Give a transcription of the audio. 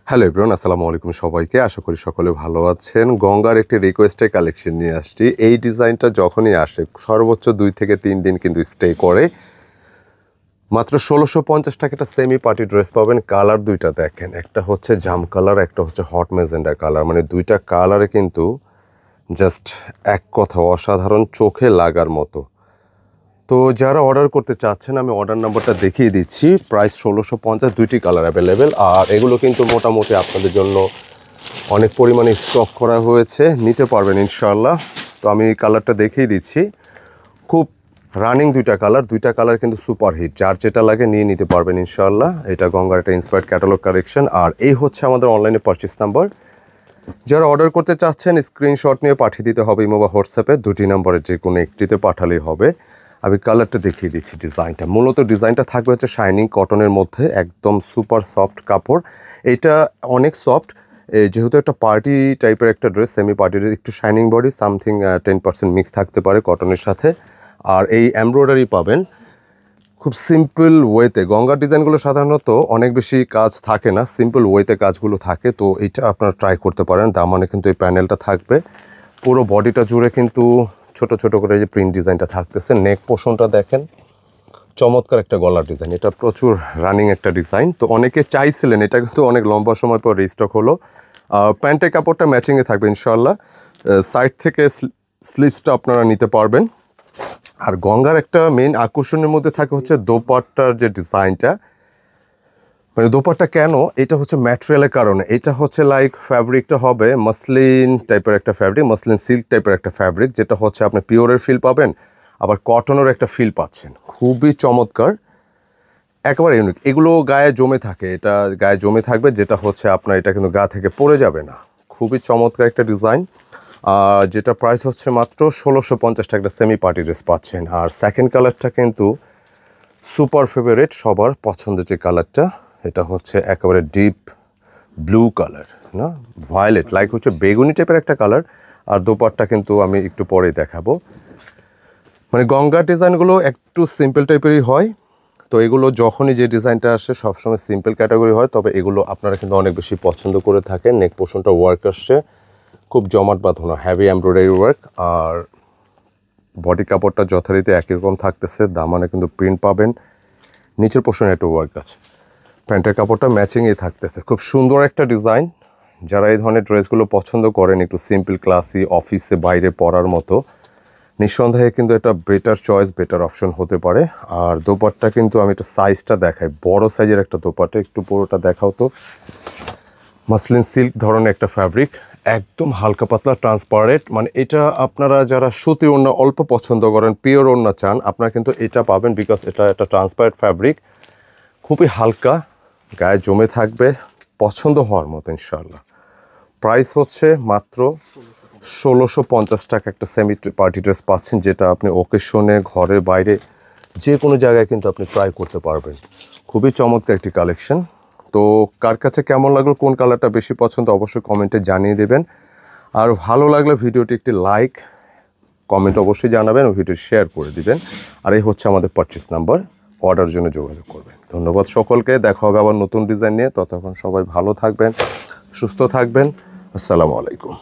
Hello everyone, আসসালামু আলাইকুম সবাইকে। আশা করি সকলে ভালো আছেন। গঙ্গার একটি রিকোয়েস্টের কালেকশন নিয়ে আসছি। এই ডিজাইনটা যখনই আসে সর্বোচ্চ 2 থেকে 3 দিন কিন্তু স্টে করে। মাত্র ১৬৫০ টাকা একটা সেমি পার্টি ড্রেস পাবেন। কালার দুইটা দেখেন, একটা হচ্ছে জাম কালার, একটা হচ্ছে হট ম্যাজেন্ডা কালার। মানে দুইটা কালারে কিন্তু জাস্ট এক কথা অসাধারণ, চোখে লাগার মতো। তো যারা অর্ডার করতে চাচ্ছেন আমি অর্ডার নাম্বারটা দেখিয়ে দিচ্ছি। প্রাইস ১৬৫০, দুইটি কালার অ্যাভেলেবেল। আর এগুলো কিন্তু মোটামুটি আপনাদের জন্য অনেক পরিমাণে স্টক করা হয়েছে, নিতে পারবেন ইনশাআল্লাহ। তো আমি কালারটা দেখিয়ে দিচ্ছি। খুব রানিং দুইটা কালার কিন্তু সুপার হিট, যার যেটা লাগে নিয়ে নিতে পারবেন ইনশাআল্লাহ। এটা গঙ্গার একটা ইন্সপায়ার্ড ক্যাটালগ কালেকশন। আর এই হচ্ছে আমাদের অনলাইনে পারচেস নাম্বার। যারা অর্ডার করতে চাচ্ছেন স্ক্রিনশট নিয়ে পাঠিয়ে দিতে হবে ইমো বা হোয়াটসঅ্যাপে, দুটি নম্বরের যে কোনো একটিতে পাঠালেই হবে। আমি কালারটা দেখিয়ে দিচ্ছি। ডিজাইনটা মূলত ডিজাইনটা থাকবে হচ্ছে শাইনিং কটনের মধ্যে, একদম সুপার সফট কাপড়। এটা অনেক সফট, যেহেতু একটা পার্টি টাইপের একটা ড্রেস, সেমি পার্টির, একটু শাইনিং বডি, সামথিং 10% মিক্স থাকতে পারে কটনের সাথে। আর এই এমব্রয়ডারি পাবেন খুব সিম্পল ওয়েতে। গঙ্গার ডিজাইনগুলো সাধারণত অনেক বেশি কাজ থাকে না, সিম্পল ওয়েতে কাজগুলো থাকে। তো এইটা আপনারা ট্রাই করতে পারেন। দামানে কিন্তু এই প্যানেলটা থাকবে, পুরো বডিটা জুড়ে কিন্তু ছোট ছোট করে যে প্রিন্ট ডিজাইনটা থাকতেছে। নেক পোর্শনটা দেখেন, চমৎকার একটা গলার ডিজাইন। এটা প্রচুর রানিং একটা ডিজাইন। তো অনেকে চাইছিলেন, এটা কিন্তু অনেক লম্বা সময় পর রিস্টক হলো। প্যান্টের কাপড়টা ম্যাচিংয়ে থাকবে ইনশাআল্লাহ। সাইড থেকে স্লিভসটা আপনারা নিতে পারবেন। আর গঙ্গার একটা মেইন আকর্ষণের মধ্যে থাকে হচ্ছে দোপাট্টার যে ডিজাইনটা। মানে দোপাট্টা কেন, এটা হচ্ছে ম্যাটেরিয়ালের কারণে। এটা হচ্ছে লাইক ফ্যাব্রিকটা হবে মসলিন টাইপের একটা ফ্যাব্রিক, মসলিন সিল্ক টাইপের একটা ফ্যাব্রিক, যেটা হচ্ছে আপনি পিওরের ফিল পাবেন, আবার কটনের একটা ফিল পাচ্ছেন। খুবই চমৎকার, একেবারে ইউনিক। এগুলো গায়ে জমে থাকে, এটা গায়ে জমে থাকবে, যেটা হচ্ছে আপনার এটা কিন্তু গা থেকে পড়ে যাবে না। খুবই চমৎকার একটা ডিজাইন। যেটা প্রাইস হচ্ছে মাত্র ১৬৫০ টাকা একটা সেমি পার্টি ড্রেস পাচ্ছেন। আর সেকেন্ড কালারটা কিন্তু সুপার ফেভারিট, সবার পছন্দের যে কালারটা, এটা হচ্ছে একেবারে ডিপ ব্লু কালার, না ভায়োলেট, লাইক হচ্ছে বেগুনি টাইপের একটা কালার। আর দোপাট্টা কিন্তু আমি একটু পরেই দেখাবো। মানে গঙ্গার ডিজাইনগুলো একটু সিম্পল টাইপেরই হয়। তো এগুলো যখনই যে ডিজাইনটা আসে সবসময় সিম্পল ক্যাটাগরি হয়, তবে এগুলো আপনারা কিন্তু অনেক বেশি পছন্দ করে থাকেন। নেক পোর্শনটা ওয়ার্ক আসছে, খুব জমাট বাঁধানো হ্যাভি এমব্রয়ডারি ওয়ার্ক। আর বডি কাপড়টা যথারীতি একই রকম থাকতেছে। দামানে কিন্তু প্রিন্ট পাবেন, নিচের পোর্শনে একটা ওয়ার্ক আছে। প্যান্টের কাপড়টা ম্যাচিংয়ে থাকতেছে। খুব সুন্দর একটা ডিজাইন। যারা এই ধরনের ড্রেসগুলো পছন্দ করেন, একটু সিম্পল ক্লাসি, অফিসে বাইরে পরার মতো, নিঃসন্দেহে কিন্তু এটা বেটার চয়েস, বেটার অপশন হতে পারে। আর দোপাট্টা কিন্তু আমি একটা সাইজটা দেখাই, বড় সাইজের একটা দোপাট্টা, একটু পুরোটা দেখাও তো। মাসলিন সিল্ক ধরনের একটা ফ্যাব্রিক, একদম হালকা পাতলা ট্রান্সপারেন্ট। মানে এটা আপনারা যারা সুতি ওড়না অল্প পছন্দ করেন, পিওর ওড়না চান, আপনারা কিন্তু এটা পাবেন, বিকজ এটা একটা ট্রান্সপারেন্ট ফ্যাব্রিক, খুবই হালকা, গায়ে জমে থাকবে, পছন্দ হওয়ার মতো ইনশাআল্লাহ। প্রাইস হচ্ছে মাত্র ১৬৫০ টাকা একটা সেমি পার্টি ড্রেস পাচ্ছেন, যেটা আপনি ওকেশনে, ঘরে বাইরে যে কোনো জায়গায় কিন্তু আপনি ট্রাই করতে পারবেন। খুবই চমৎকার একটি কালেকশন। তো কার কাছে কেমন লাগলো, কোন কালারটা বেশি পছন্দ, অবশ্যই কমেন্টে জানিয়ে দেবেন। আর ভালো লাগলে ভিডিওটি একটি লাইক, কমেন্ট অবশ্যই জানাবেন ও ভিডিও শেয়ার করে দিবেন। আর এই হচ্ছে আমাদের পারচেস নাম্বার, অর্ডারের জন্য যোগাযোগ করবেন। ধন্যবাদ সকলকে, দেখা হবে আবার নতুন ডিজাইন নিয়ে। ততক্ষণ সবাই ভালো থাকবেন, সুস্থ থাকবেন। আসসালামু আলাইকুম।